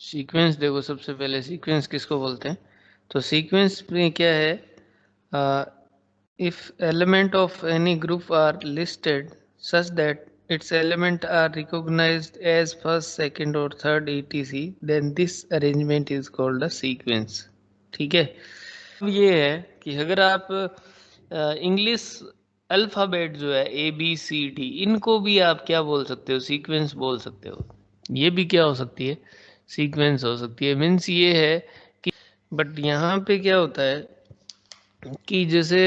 Sequence देखो, सबसे पहले सीक्वेंस किसको बोलते हैं? तो सीक्वेंस में क्या है, if element of any group are listed such that its element are recognized as first, second or third etc, then this arrangement is called a sequence. ठीक है। अब ये है कि अगर आप इंग्लिश अल्फाबेट जो है ए बी सी डी, इनको भी आप क्या बोल सकते हो? सीक्वेंस बोल सकते हो। ये भी क्या हो सकती है? सीक्वेंस हो सकती है। मीन्स ये है कि, बट यहाँ पे क्या होता है कि जैसे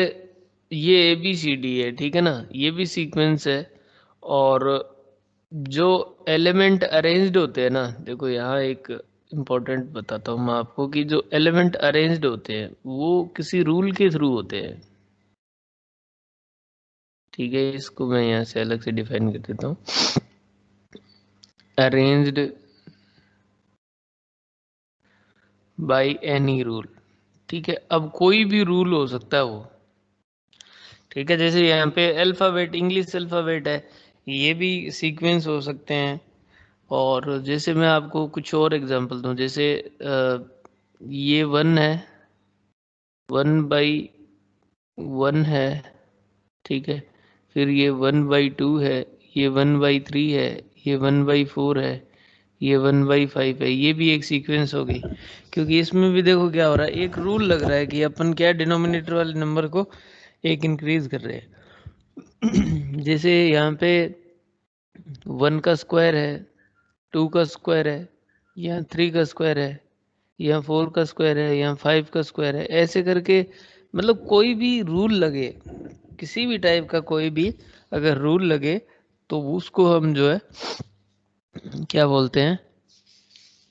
ये ए बी सी डी है, ठीक है ना, ये भी सीक्वेंस है। और जो एलिमेंट अरेंज्ड होते हैं ना, देखो यहाँ एक इम्पोर्टेंट बताता हूँ मैं आपको कि जो एलिमेंट अरेंज्ड होते हैं वो किसी रूल के थ्रू होते हैं। ठीक है, इसको मैं यहाँ से अलग से डिफाइन कर देता हूँ। Arranged by any rule. ठीक है, अब कोई भी रूल हो सकता है वो। ठीक है, जैसे यहाँ पे अल्फाबेट, इंग्लिश अल्फाबेट है, ये भी सीक्वेंस हो सकते हैं। और जैसे मैं आपको कुछ और एग्जांपल दूं, जैसे ये 1 है, 1/1 है, ठीक है। फिर ये 1/2 है, ये 1/3 है, ये 1/4 है, ये 1/5 है। ये भी एक सीक्वेंस हो गई, क्योंकि इसमें भी देखो क्या हो रहा है, एक रूल लग रहा है कि अपन क्या डिनोमिनेटर वाले नंबर को एक इंक्रीज कर रहे हैं। जैसे यहाँ पे 1 का स्क्वायर है, 2 का स्क्वायर है, यहाँ 3 का स्क्वायर है, यहाँ 4 का स्क्वायर है, यहाँ 5 का स्क्वायर है, ऐसे करके। मतलब कोई भी रूल लगे, किसी भी टाइप का कोई भी अगर रूल लगे, तो उसको हम जो है क्या बोलते हैं?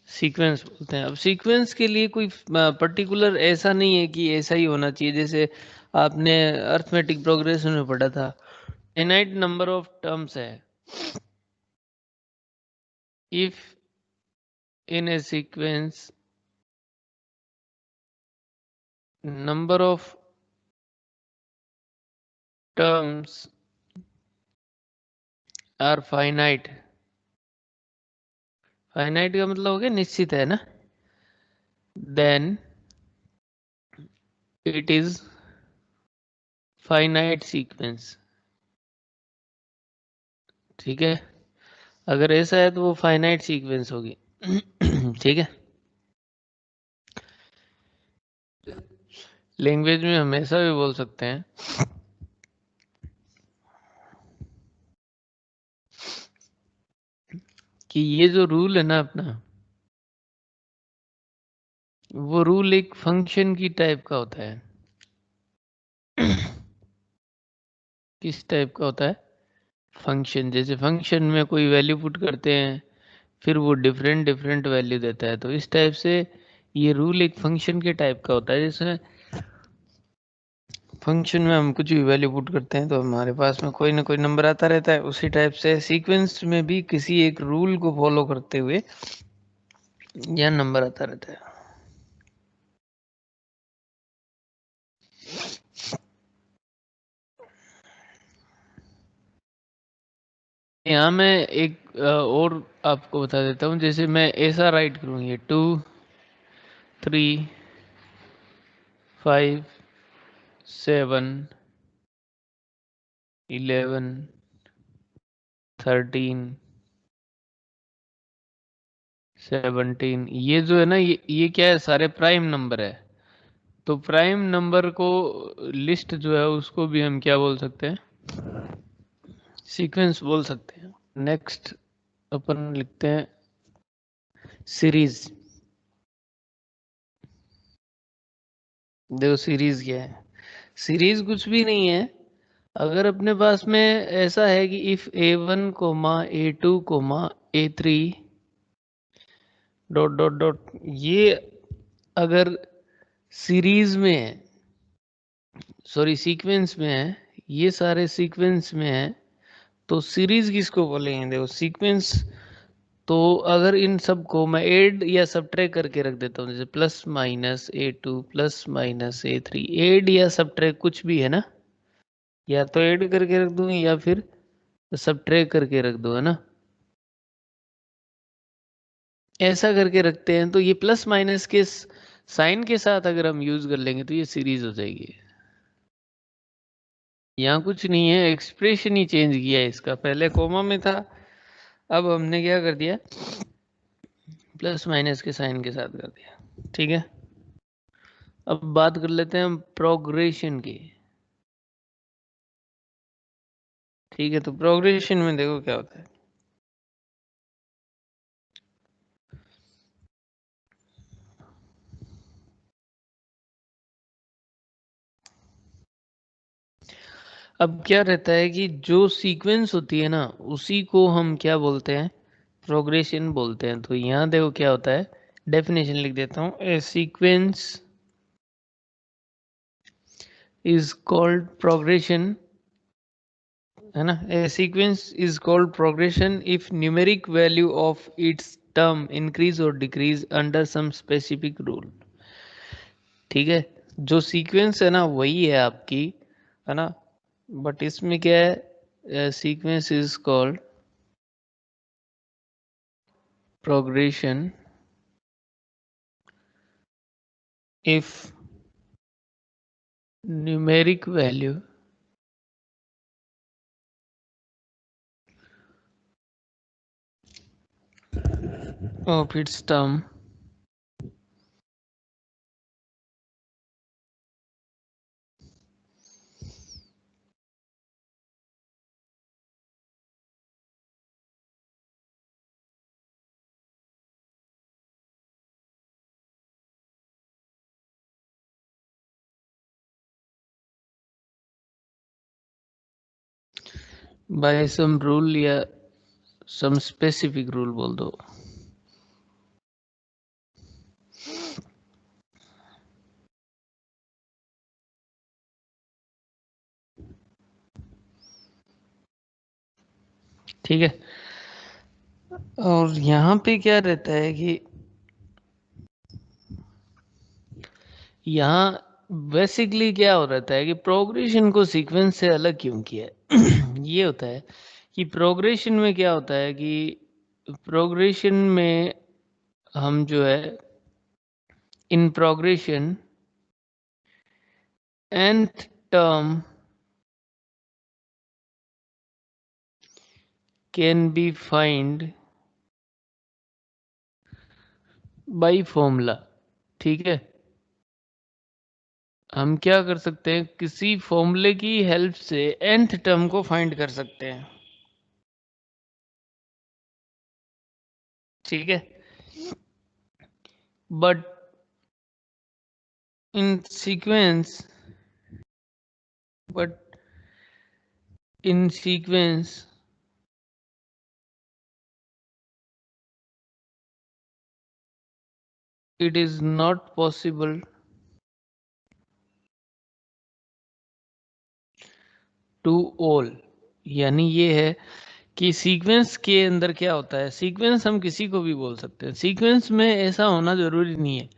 सीक्वेंस बोलते हैं। अब सीक्वेंस के लिए कोई पर्टिकुलर ऐसा नहीं है कि ऐसा ही होना चाहिए। जैसे आपने अर्थमेटिक प्रोग्रेशन में पढ़ा था, फाइनाइट नंबर ऑफ टर्म्स है। If in a sequence number of terms are finite, finite का मतलब हो गया निश्चित है ना, then it is finite sequence. ठीक है, अगर ऐसा है तो वो फाइनाइट सीक्वेंस होगी। ठीक है, लैंग्वेज में हम ऐसा भी बोल सकते हैं कि ये जो रूल है ना अपना, वो रूल एक फंक्शन की टाइप का होता है। किस टाइप का होता है? फंक्शन। जैसे फंक्शन में कोई वैल्यू पुट करते हैं, फिर वो डिफरेंट डिफरेंट वैल्यू देता है, तो इस टाइप से ये रूल एक फंक्शन के टाइप का होता है। जैसे फंक्शन में हम कुछ भी वैल्यू पुट करते हैं तो हमारे पास में कोई ना कोई नंबर आता रहता है, उसी टाइप से सीक्वेंस में भी किसी एक रूल को फॉलो करते हुए यह नंबर आता रहता है। यहाँ मैं एक और आपको बता देता हूँ। जैसे मैं ऐसा राइट करूँ, ये 2 3 5 7 11 13 17, ये जो है ना, ये क्या है? सारे प्राइम नंबर है। तो प्राइम नंबर को लिस्ट जो है उसको भी हम क्या बोल सकते हैं? सीक्वेंस बोल सकते हैं। नेक्स्ट अपन लिखते हैं सीरीज। देखो सीरीज क्या है? सीरीज कुछ भी नहीं है। अगर अपने पास में ऐसा है कि if A1 comma A2 comma A3 dot dot dot, ये अगर सीरीज में है, सॉरी सीक्वेंस में है, ये सारे सीक्वेंस में है, तो सीरीज किसको बोलेंगे? देखो सीक्वेंस, तो अगर इन सबको मैं ऐड या सब्ट्रैक्ट करके रख देता हूँ, जैसे +-A2 +-A3, ऐड या सब्ट्रैक्ट कुछ भी है ना, या तो ऐड करके रख दूं या फिर सब्ट्रैक्ट करके रख दूं, है ना। ऐसा करके रखते हैं, तो ये प्लस माइनस के साइन के साथ अगर हम यूज कर लेंगे तो ये सीरीज हो जाएगी। यहाँ कुछ नहीं है, एक्सप्रेशन ही चेंज किया है इसका, पहले कोमा में था, अब हमने क्या कर दिया, प्लस माइनस के साइन के साथ कर दिया। ठीक है, अब बात कर लेते हैं हम प्रोग्रेशन की। ठीक है, तो प्रोग्रेशन में देखो क्या होता है। अब क्या रहता है कि जो सीक्वेंस होती है ना, उसी को हम क्या बोलते हैं, प्रोग्रेशन बोलते हैं। तो यहाँ देखो क्या होता है, डेफिनेशन लिख देता हूँ, a sequence is called progression, है ना, a sequence is called progression if numeric value of its term increase और decrease under some specific rule. ठीक है, जो सीक्वेंस है ना वही है आपकी, है ना, बट इसमें क्या है, sequence is called progression if numeric value of its term by some rule या some specific rule बोल दो। ठीक है, और यहाँ पे क्या रहता है कि यहाँ बेसिकली क्या हो रहता है कि प्रोग्रेशन को सीक्वेंस से अलग क्यों किया है ये होता है कि प्रोग्रेशन में क्या होता है कि प्रोग्रेशन में हम जो है, इन progression nth term can be find by formula। ठीक है, हम क्या कर सकते हैं, किसी फॉर्मूले की हेल्प से nth टर्म को फाइंड कर सकते हैं। ठीक है, but in sequence but in sequence it is not possible to all। यानी ये है कि सीक्वेंस के अंदर क्या होता है, सीक्वेंस हम किसी को भी बोल सकते हैं, सीक्वेंस में ऐसा होना जरूरी नहीं है,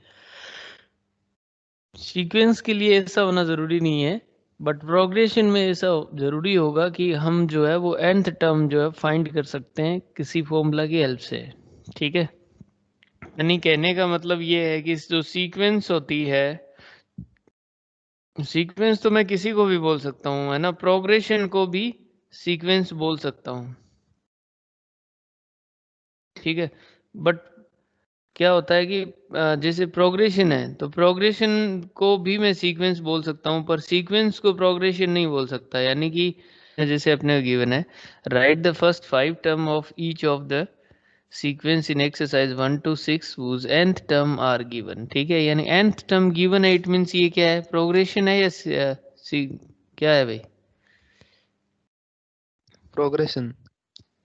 सीक्वेंस के लिए ऐसा होना ज़रूरी नहीं है, बट प्रोग्रेशन में ऐसा ज़रूरी होगा कि हम जो है वो nth टर्म जो है फाइंड कर सकते हैं किसी फॉर्मूला की हेल्प से। ठीक है, यानी कहने का मतलब ये है कि जो सीक्वेंस होती है, सीक्वेंस तो मैं किसी को भी बोल सकता हूँ, है ना, प्रोग्रेशन को भी सीक्वेंस बोल सकता हूँ। ठीक है, बट क्या होता है कि जैसे प्रोग्रेशन है तो प्रोग्रेशन को भी मैं सीक्वेंस बोल सकता हूँ, पर सीक्वेंस को प्रोग्रेशन नहीं बोल सकता। यानी कि जैसे अपने गिवन है, write the first 5 term of each of the sequence in exercise 1 to 6 whose nth term are given. ठीक है, यानी nth टर्म गिवन है, इट मीन्स ये क्या है, प्रोग्रेशन है या क्या है भाई, प्रोग्रेशन।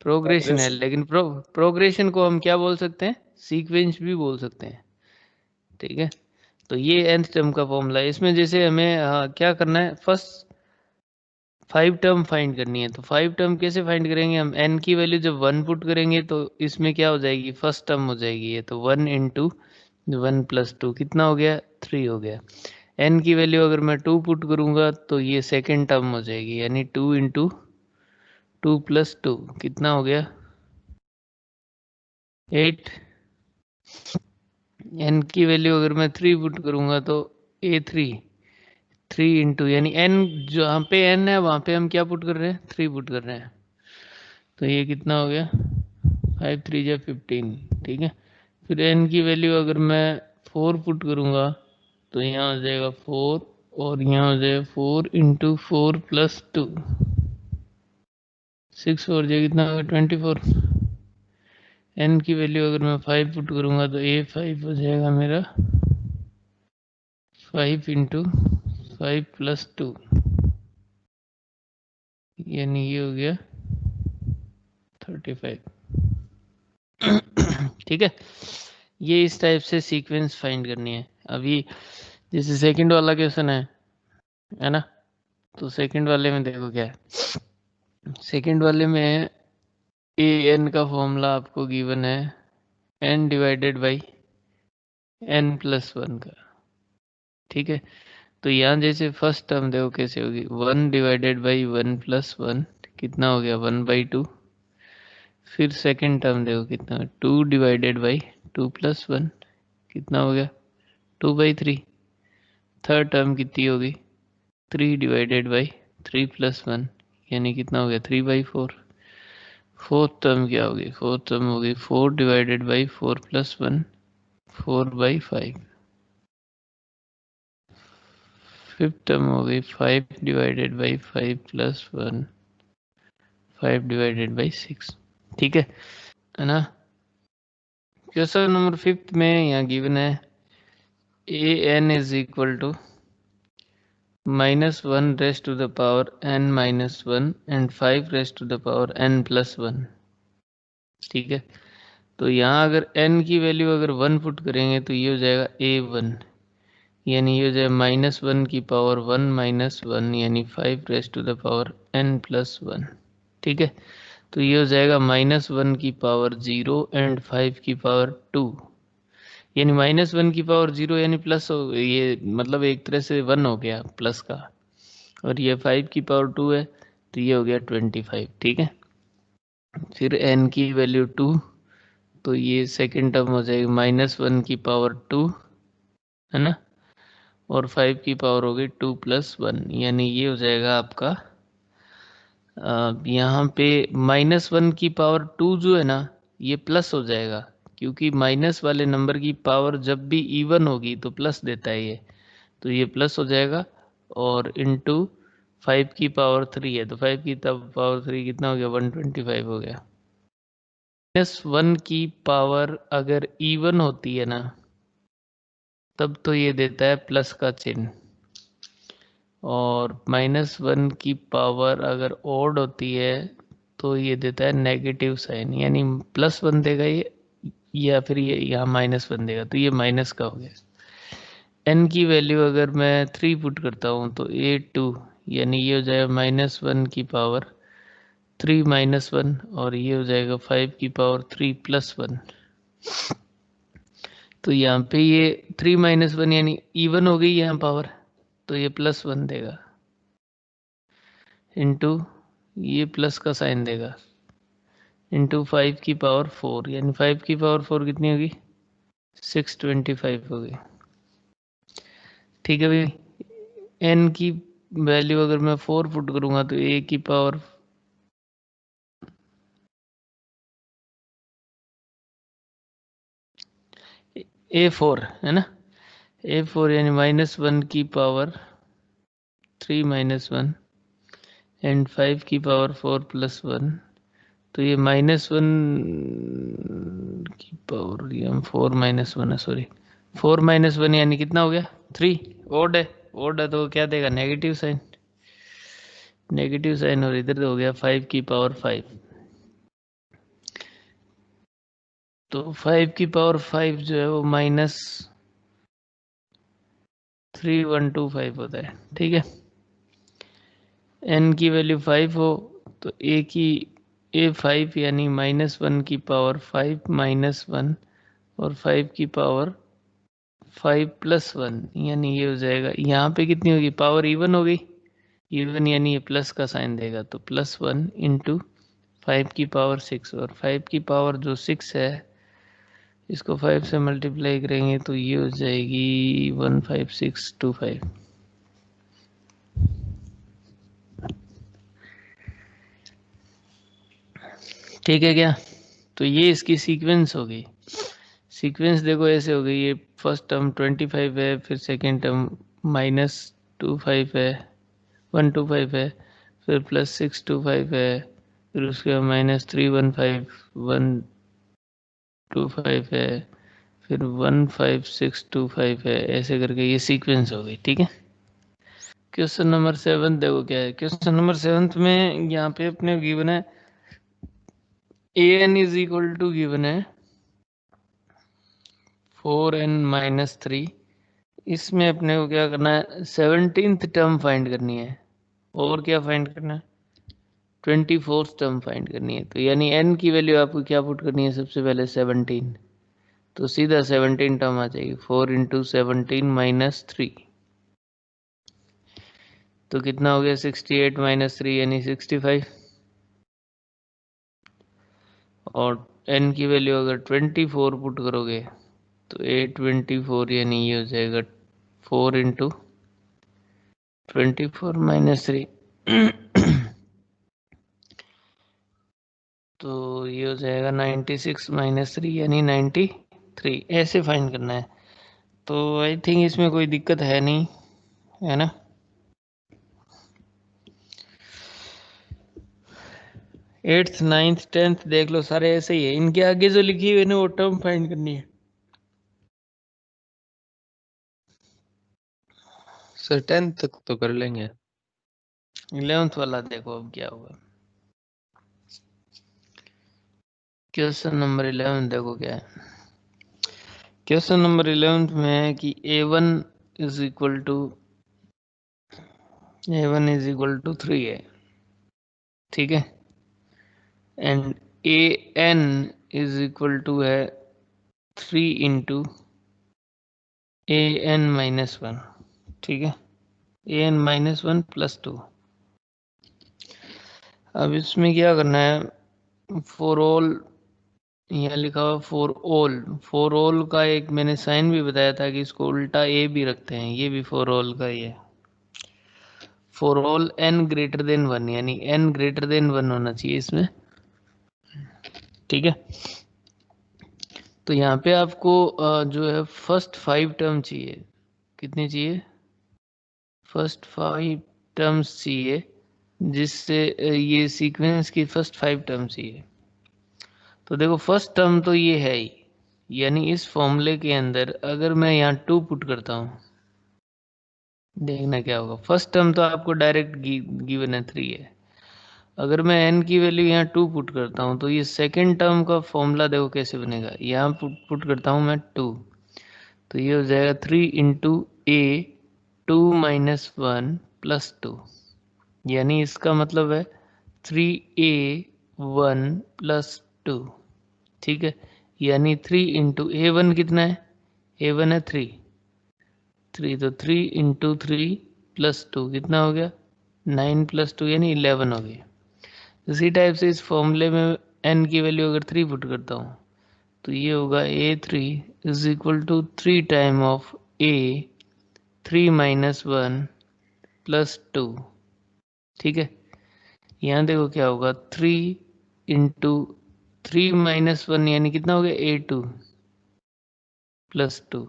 प्रोग्रेशन है, लेकिन प्रोग्रेशन को हम क्या बोल सकते हैं, सीक्वेंस भी बोल सकते हैं। ठीक है, तो ये nth टर्म का फॉर्मूला है। इसमें जैसे हमें क्या करना है, फर्स्ट 5 टर्म फाइंड करनी है, तो 5 टर्म कैसे फाइंड करेंगे हम, n की वैल्यू जब 1 पुट करेंगे तो इसमें क्या हो जाएगी, फर्स्ट टर्म हो जाएगी ये, तो 1 इंटू 1 प्लस 2 कितना हो गया, 3 हो गया। n की वैल्यू अगर मैं 2 पुट करूंगा तो ये सेकेंड टर्म हो जाएगी, यानी 2 इंटू 2 प्लस 2 कितना हो गया, 8। n की वैल्यू अगर मैं 3 पुट करूंगा तो a3 3 इंटू यानी n जहाँ पे n है वहाँ पे हम क्या पुट कर रहे हैं 3 पुट कर रहे हैं। तो ये कितना हो गया 5 3 जा 15 ठीक है। फिर n की वैल्यू अगर मैं 4 पुट करूंगा तो यहाँ हो जाएगा 4 और यहाँ हो जाएगा 4 इंटू 4 प्लस 2 6 और जो कितना होगा 24। n की वैल्यू अगर मैं 5 पुट करूंगा तो a5 हो जाएगा मेरा 5 इंटू 5 प्लस 2 यानी ये हो गया 35 ठीक है। ये इस टाइप से सीक्वेंस फाइंड करनी है। अभी जैसे सेकंड वाला क्वेश्चन है ना, तो सेकंड वाले में देखो क्या है। सेकंड वाले में ए एन का फॉर्मूला आपको गिवन है n divided by n plus 1 का, ठीक है। तो यहाँ जैसे फर्स्ट टर्म देखो कैसे होगी 1 डिवाइडेड बाई 1 प्लस 1 कितना हो गया 1/2। फिर सेकंड टर्म देखो कितना 2 डिवाइडेड बाई 2 प्लस 1 कितना हो गया 2/3। थर्ड टर्म कितनी होगी 3 डिवाइडेड बाई 3 प्लस 1 यानी कितना हो गया 3/4। फोर्थ टर्म क्या होगी फोर्थ टर्म होगी 4 divided by 4 plus 1 4/5। Fifth term हो गई 5 divided by 5 plus 1 5 divided by 6 ठीक है ना। क्वेश्चन नंबर 5 में यहाँ गिवन है a n is equal to -1 raised to the power n-1 and 5 raised to the power n+1 ठीक है। तो यहाँ अगर n की वैल्यू अगर 1 पुट करेंगे तो ये हो जाएगा a1 यानी ये हो जाएगा -1 की पावर 1-1 यानी 5 raised to the power n+1 ठीक है। तो ये हो जाएगा -1 की पावर 0 एंड 5 की पावर 2 यानी -1 की पावर 0 यानी प्लस हो ये मतलब एक तरह से 1 हो गया प्लस का, और ये 5 की पावर 2 है तो ये हो गया 25 ठीक है। फिर n की वैल्यू 2 तो ये सेकंड टर्म हो जाएगी -1 की पावर 2 है ना, और 5 की पावर हो गई 2 + 1 यानी ये हो जाएगा आपका यहाँ पे -1 की पावर 2 जो है ना ये प्लस हो जाएगा, क्योंकि माइनस वाले नंबर की पावर जब भी इवन होगी तो प्लस देता है ये, तो ये प्लस हो जाएगा। और इंटू 5 की पावर 3 है तो 5 की पावर 3 कितना हो गया 125 हो गया। -1 की पावर अगर इवन होती है ना तब तो ये देता है प्लस का चिन्ह, और -1 की पावर अगर ओड होती है तो ये देता है नेगेटिव साइन, यानी +1 देगा ये या फिर ये यहाँ -1 देगा, तो ये माइनस का हो गया। n की वैल्यू अगर मैं 3 पुट करता हूँ तो a2 यानी ये हो जाएगा -1 की पावर 3-1 और ये हो जाएगा 5 की पावर 3 + 1। तो यहाँ पे ये 3-1 यानी इवन हो गई यहाँ पावर, तो ये +1 देगा इंटू ये प्लस का साइन देगा इंटू 5 की पावर 4 यानी 5 की पावर 4 कितनी होगी 625 होगी ठीक है भाई। n की वैल्यू अगर मैं 4 पुट करूंगा तो a की पावर a4 है ना, a4 यानी -1 की पावर 3-1 एंड 5 की पावर 4 + 1, तो ये -1 की पावर ये 4-1 है सॉरी 4-1 यानी कितना हो गया 3 ओड है तो क्या देगा नेगेटिव साइन और इधर हो गया 5 की पावर 5, तो 5 की पावर 5 जो है वो -3125 होता है ठीक है। n की वैल्यू 5 हो तो a5 यानी -1 की पावर 5-1 और 5 की पावर 5 + 1 यानी ये हो जाएगा यहाँ पे कितनी होगी पावर इवन हो गई, इवन यानी ये प्लस का साइन देगा तो +1 इंटू 5 की पावर 6 और 5 की पावर जो 6 है इसको 5 से मल्टीप्लाई करेंगे तो ये हो जाएगी 15625। ठीक है क्या? तो ये इसकी सीक्वेंस हो गई। सीक्वेंस देखो ऐसे हो गई, ये फर्स्ट टर्म 25 है, फिर सेकेंड टर्म -25 है, 125 है, फिर +625 है, फिर उसके बाद -315 125 है, फिर 15625 है, ऐसे करके ये सीक्वेंस हो गई। ठीक है। क्वेश्चन नंबर 7 देखो क्या है। क्वेश्चन नंबर 7 में यहाँ पे अपने गिवन है an is equal to given है 4n-3। इसमें अपने को क्या करना है, 17th टर्म फाइंड करनी है, और क्या फाइंड करना है, 24th टर्म फाइंड करनी है। तो यानी n की वैल्यू आपको क्या पुट करनी है, सबसे पहले 17, तो सीधा 17 टर्म आ जाएगी, 4 × 17 - 3, तो कितना हो गया 68 - 3 यानी 65। और n की वैल्यू अगर 24 पुट करोगे तो 824 यानी ये हो जाएगा 4 × 24 - 3 तो ये हो जाएगा 96 - 3 यानी 93, ऐसे फाइंड करना है। तो आई थिंक इसमें कोई दिक्कत है नहीं, है ना। 8th 9th 10th देख लो, सारे ऐसे ही है। इनके आगे जो लिखी हुई है ना वो टर्म फाइंड करनी है। सर 10th तक तो कर लेंगे। 11th वाला देखो अब क्या होगा। क्वेश्चन नंबर 11 देखो क्या है। क्वेश्चन नंबर 11 में है कि a1 इज इक्वल टू 3 है, ठीक है, and an is equal to है 3 × an-1, ठीक है, an-1 + 2। अब इसमें क्या करना है, फॉर ऑल, यहाँ लिखा हुआ फॉर ऑल का एक मैंने साइन भी बताया था कि इसको उल्टा ए भी रखते हैं, ये भी फॉर ऑल का ही है। For all n greater than 1 यानी n ग्रेटर देन 1 होना चाहिए इसमें, ठीक है। तो यहाँ पे आपको जो है फर्स्ट 5 टर्म चाहिए। कितनी चाहिए, फर्स्ट 5 टर्म्स चाहिए, जिससे ये सीक्वेंस की फर्स्ट 5 टर्म चाहिए। तो देखो फर्स्ट टर्म तो ये है ही, यानी इस फॉर्मूले के अंदर अगर मैं यहाँ 2 पुट करता हूँ, देखना क्या होगा। फर्स्ट टर्म तो आपको डायरेक्ट गिवन है 3 है। अगर मैं n की वैल्यू यहाँ 2 पुट करता हूँ तो ये सेकेंड टर्म का फॉर्मूला देखो कैसे बनेगा। यहाँ पुट करता हूँ मैं 2, तो ये हो जाएगा 3 × a 2 - 1 + 2, यानी इसका मतलब है 3a1 + 2, ठीक है। यानी 3 × a1 कितना है, a1 है 3, तो 3 × 3 + 2 कितना हो गया, 9 + 2 यानी 11 हो गया। इसी टाइप से इस फॉर्मूले में n की वैल्यू अगर 3 पुट करता हूँ तो ये होगा a3 is equal to 3 time of a 3 - 1 + 2, ठीक है। यहाँ देखो क्या होगा, 3 × 3 - 1 यानी कितना हो गया, a2 + 2,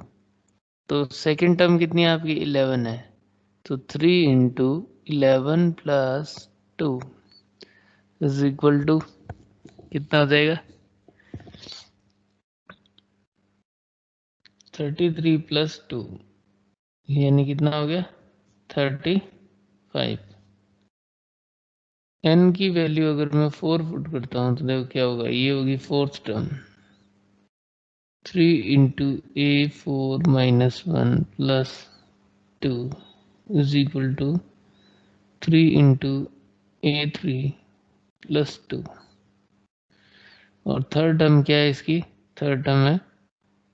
तो सेकेंड टर्म कितनी है आपकी, 11 है, तो 3 × 11 + 2 इज इक्वल टू कितना हो जाएगा, 33 + 2 यानी कितना हो गया, 35। n की वैल्यू अगर मैं 4 पुट करता हूँ तो देखो क्या होगा, ये होगी fourth term, 3 × a4 - 1 + 2 is equal to 3 × a3 + 2। और थर्ड टर्म क्या है इसकी, थर्ड टर्म है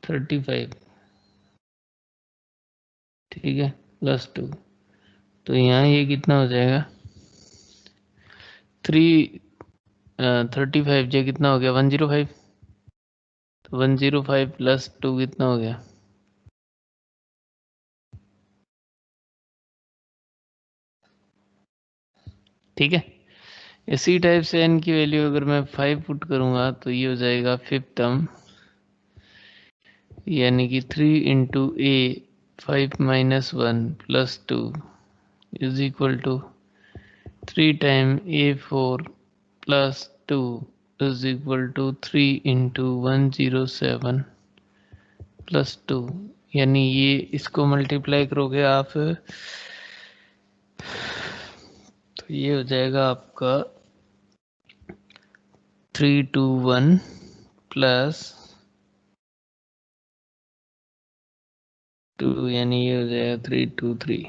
35, ठीक है, +2, तो यहाँ ये कितना हो जाएगा, 3 35 जो कितना हो गया 105, तो 105 प्लस 2 कितना हो गया? ठीक है। इसी टाइप से n की वैल्यू अगर मैं 5 पुट करूंगा तो ये हो जाएगा फिफ्थ टर्म, यानी कि 3 into a 5 minus 1 plus 2 is equal to 3 time a4 plus 2 is equal to 3 into 107 plus 2, यानी ये इसको मल्टीप्लाई करोगे आप तो ये हो जाएगा आपका 321 प्लस 2, यानी ये हो जाएगा 323।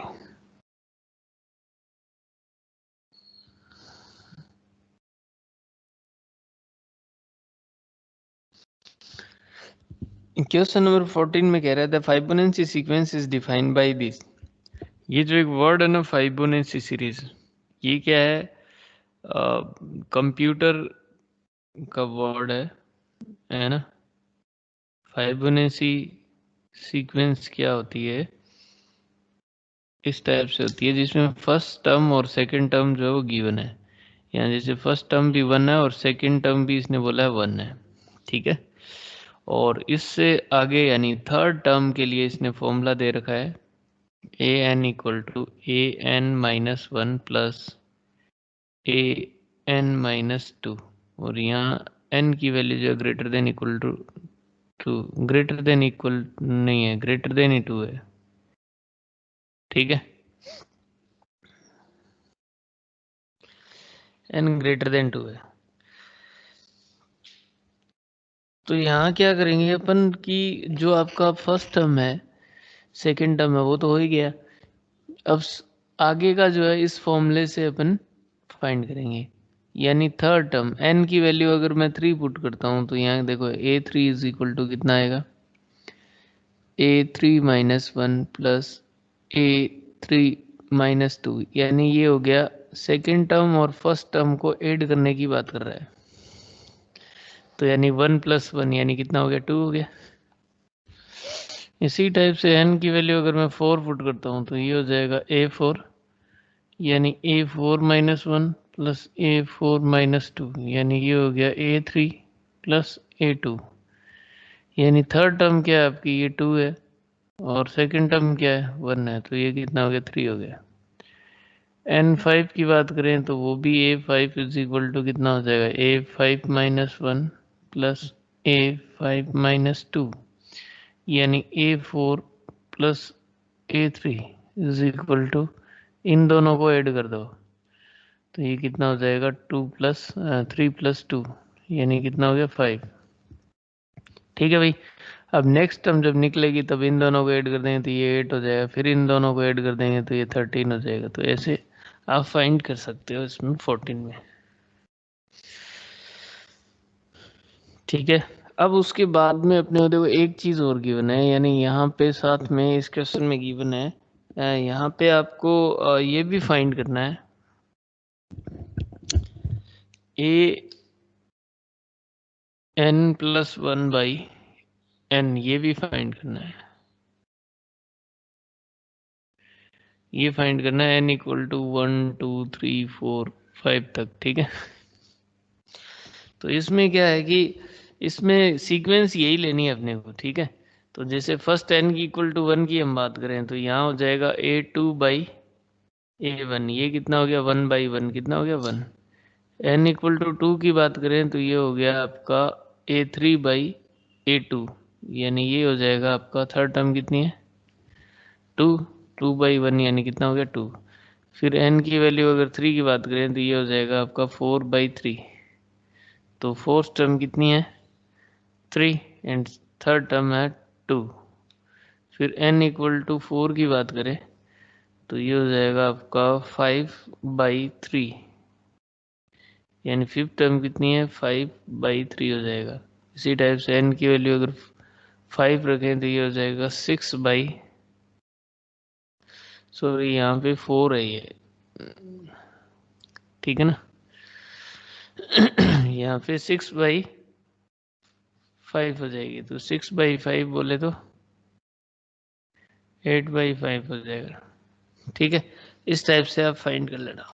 क्वेश्चन नंबर 14 में कह रहा था Fibonacci sequence is defined by this. ये जो एक वर्ड है ना फाइबोनेंसी सीरीज, ये क्या है? कंप्यूटर का वर्ड है ना। फाइबोनेंसी सीक्वेंस क्या होती है? इस टाइप से होती है जिसमें फर्स्ट टर्म और सेकंड टर्म जो है वो गिवन है, यानी जैसे फर्स्ट टर्म भी 1 है और सेकंड टर्म भी इसने बोला है 1 है, ठीक है। और इससे आगे यानी थर्ड टर्म के लिए इसने फॉर्मूला दे रखा है a n equal to a n minus 1 plus a n minus 2, और यहाँ एन की वैल्यू जो है greater than equal to 2, greater than equal नहीं है, ग्रेटर देन ही 2 है, ठीक है। एन ग्रेटर देन 2 है। तो यहाँ क्या करेंगे अपन कि जो आपका फर्स्ट टर्म है सेकंड टर्म है वो तो हो ही गया। अब आगे का जो है इस फॉर्मूले से अपन फाइंड करेंगे, यानी थर्ड टर्म n की वैल्यू अगर मैं 3 पुट करता हूँ तो यहाँ देखो a3 इज इक्वल टू कितना आएगा? a3 minus 1 plus a3 minus 2, यानी ये हो गया सेकेंड टर्म और फर्स्ट टर्म को ऐड करने की बात कर रहा है। तो यानी 1 प्लस 1 यानी कितना हो गया? 2 हो गया। इसी टाइप से n की वैल्यू अगर मैं 4 पुट करता हूँ तो ये हो जाएगा a4, यानी a4 minus 1 plus a4 minus 2, यानी ये हो गया a3 प्लस a2, यानी थर्ड टर्म क्या है आपकी? ये 2 है और सेकंड टर्म क्या है? 1 है, तो ये कितना हो गया? 3 हो गया। n5 की बात करें तो वो भी a5 इज इक्वल टू कितना हो जाएगा? a5 minus 1 plus a5 minus 2, यानी a4 plus a3 is equal to, इन दोनों को ऐड कर दो तो ये कितना हो जाएगा? 3 प्लस 2, यानी कितना हो गया? 5, ठीक है भाई। अब नेक्स्ट टर्म जब निकलेगी तब इन दोनों को ऐड कर देंगे तो ये 8 हो जाएगा, फिर इन दोनों को ऐड कर देंगे तो ये 13 हो जाएगा। तो ऐसे आप फाइंड कर सकते हो इसमें 14 में, ठीक है। अब उसके बाद में अपने को देखो एक चीज और गिवन है, यानी यहाँ पे साथ में इस क्वेश्चन में गिवन है, यहाँ पे आपको ये भी फाइंड करना है a N plus 1 by N, ये भी फाइंड करना है, ये फाइंड करना है n इक्वल टू 1 2 3 4 5 तक, ठीक है। तो इसमें क्या है कि इसमें सीक्वेंस यही लेनी है अपने को, ठीक है। तो जैसे फर्स्ट n की इक्वल टू 1 की हम बात करें तो यहाँ हो जाएगा a2 बाई a1, ये कितना हो गया? 1 बाई 1 कितना हो गया? 1। n इक्वल टू 2 की बात करें तो ये हो गया आपका a3 बाई a2, यानी ये हो जाएगा आपका थर्ड टर्म कितनी है? 2, 2 बाई 1 यानी कितना हो गया? 2। फिर n की वैल्यू अगर 3 की बात करें तो ये हो जाएगा आपका 4 बाई 3, तो फोर्थ टर्म कितनी है? 3 एंड थर्ड टर्म है 2। फिर n इक्वल टू 4 की बात करें तो ये हो जाएगा आपका 5 बाई 3, यानी फिफ्थ टर्म कितनी है? 5 बाई 3 हो जाएगा। इसी टाइप से n की वैल्यू अगर 5 रखें तो ये हो जाएगा 6 बाई, सॉरी यहाँ पे 4 है ये, ठीक है ना। यहाँ पे 6 बाई 5 हो जाएगी, तो 6/5 बोले तो 8/5 हो जाएगा। ठीक है, इस टाइप से आप फाइंड कर लेना।